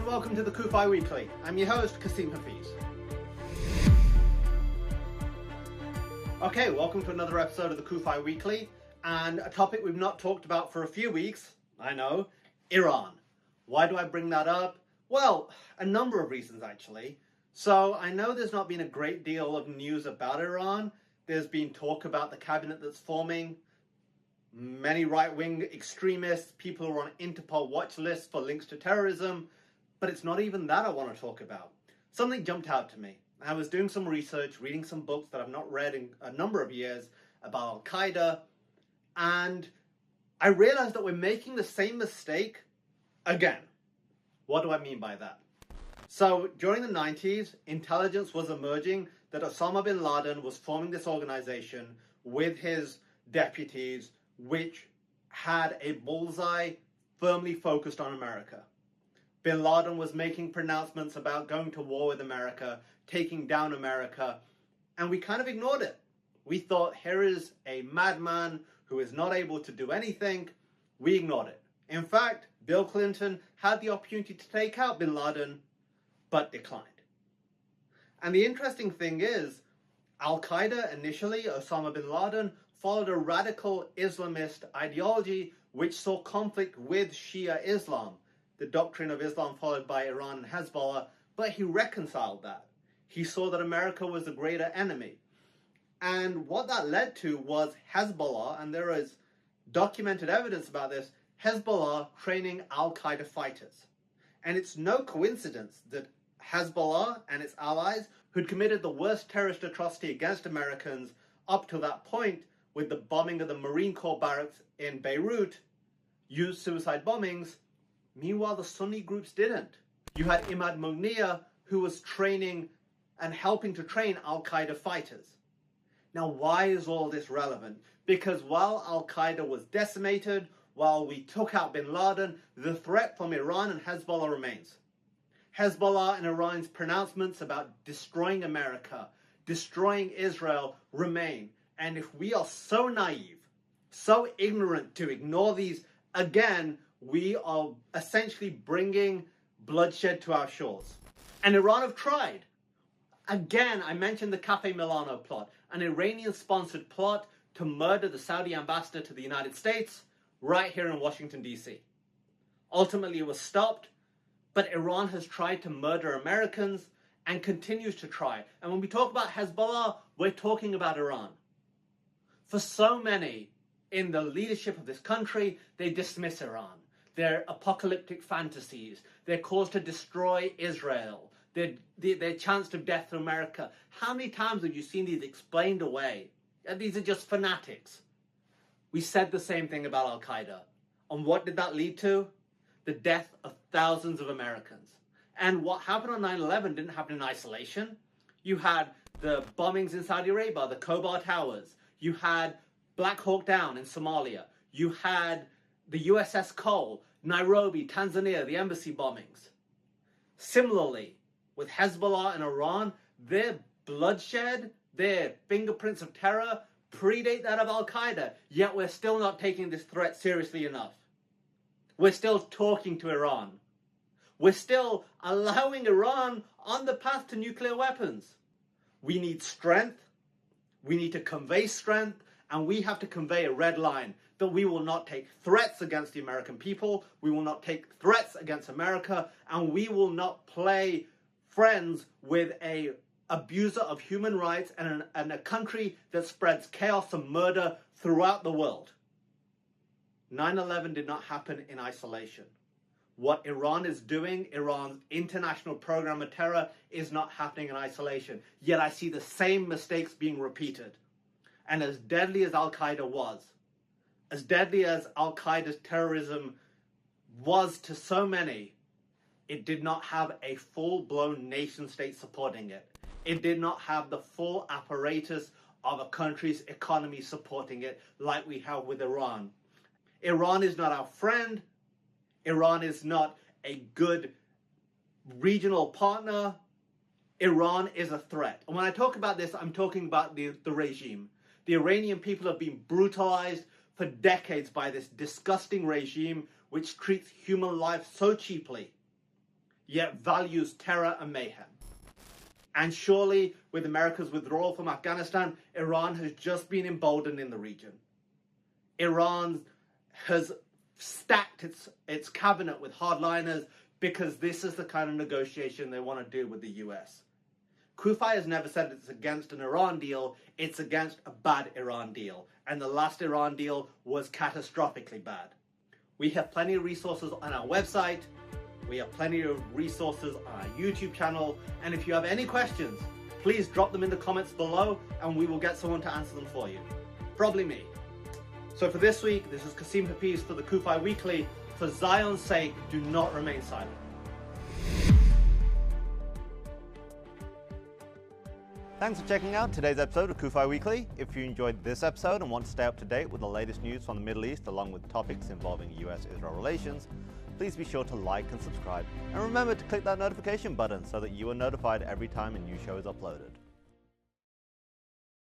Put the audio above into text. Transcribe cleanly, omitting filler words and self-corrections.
welcome to the CUFI Weekly. I'm your host, Kasim Hafiz. Okay, welcome to another episode of the CUFI Weekly, and a topic we've not talked about for a few weeks, I know, Iran. Why do I bring that up? Well, a number of reasons actually. So I know there's not been a great deal of news about Iran. There's been talk about the cabinet that's forming, many right-wing extremists, people who are on Interpol watch lists for links to terrorism, but it's not even that I want to talk about. Something jumped out to me. I was doing some research, reading some books that I've not read in a number of years about Al-Qaeda, and I realized that we're making the same mistake again. What do I mean by that? So during the 90s, intelligence was emerging that Osama bin Laden was forming this organization with his deputies, which had a bullseye firmly focused on America. Bin Laden was making pronouncements about going to war with America, taking down America, and we kind of ignored it. We thought, here is a madman who is not able to do anything. We ignored it. In fact, Bill Clinton had the opportunity to take out bin Laden, but declined. And the interesting thing is, Al-Qaeda initially, Osama bin Laden, followed a radical Islamist ideology which saw conflict with Shia Islam, the doctrine of Islam followed by Iran and Hezbollah, but he reconciled that. He saw that America was the greater enemy. And what that led to was Hezbollah, and there is documented evidence about this, Hezbollah training Al-Qaeda fighters. And it's no coincidence that Hezbollah and its allies, who'd committed the worst terrorist atrocity against Americans up to that point with the bombing of the Marine Corps barracks in Beirut, used suicide bombings. Meanwhile, the Sunni groups didn't. You had Imad Munir, who was training and helping to train Al-Qaeda fighters. Now, why is all this relevant? Because while Al-Qaeda was decimated, while we took out bin Laden, the threat from Iran and Hezbollah remains. Hezbollah and Iran's pronouncements about destroying America, destroying Israel remain. And if we are so naive, so ignorant to ignore these, again, we are essentially bringing bloodshed to our shores. And Iran have tried. Again, I mentioned the Cafe Milano plot, an Iranian-sponsored plot to murder the Saudi ambassador to the United States right here in Washington, D.C. Ultimately, it was stopped, but Iran has tried to murder Americans and continues to try. And when we talk about Hezbollah, we're talking about Iran. For so many in the leadership of this country, they dismiss Iran. Their apocalyptic fantasies, their cause to destroy Israel, their chance of death to America. How many times have you seen these explained away? These are just fanatics. We said the same thing about Al-Qaeda. And what did that lead to? The death of thousands of Americans. And what happened on 9/11 didn't happen in isolation. You had the bombings in Saudi Arabia, the Khobar Towers. You had Black Hawk Down in Somalia. You had the USS Cole, Nairobi, Tanzania, the embassy bombings. Similarly, with Hezbollah and Iran, their bloodshed, their fingerprints of terror predate that of Al-Qaeda, yet we're still not taking this threat seriously enough. We're still talking to Iran. We're still allowing Iran on the path to nuclear weapons. We need strength. We need to convey strength, and we have to convey a red line that we will not take threats against the American people, we will not take threats against America, and we will not play friends with a abuser of human rights and a country that spreads chaos and murder throughout the world. 9/11 did not happen in isolation. What Iran is doing, Iran's international program of terror, is not happening in isolation. Yet I see the same mistakes being repeated. And as deadly as Al-Qaeda was, as deadly as Al-Qaeda's terrorism was to so many, it did not have a full-blown nation-state supporting it. It did not have the full apparatus of a country's economy supporting it like we have with Iran. Iran is not our friend. Iran is not a good regional partner. Iran is a threat. And when I talk about this, I'm talking about the regime. The Iranian people have been brutalized for decades by this disgusting regime which treats human life so cheaply. yet values terror and mayhem. And surely, with America's withdrawal from Afghanistan, Iran has just been emboldened in the region. Iran has stacked its cabinet with hardliners because this is the kind of negotiation they want to do with the US. CUFI has never said it's against an Iran deal, it's against a bad Iran deal. And the last Iran deal was catastrophically bad. We have plenty of resources on our website. We have plenty of resources on our YouTube channel. And if you have any questions, please drop them in the comments below and we will get someone to answer them for you. Probably me. So for this week, this is Kasim Hafiz for the CUFI Weekly. For Zion's sake, do not remain silent. Thanks for checking out today's episode of CUFI Weekly. If you enjoyed this episode and want to stay up to date with the latest news from the Middle East along with topics involving US-Israel relations, please be sure to like and subscribe. And remember to click that notification button so that you are notified every time a new show is uploaded.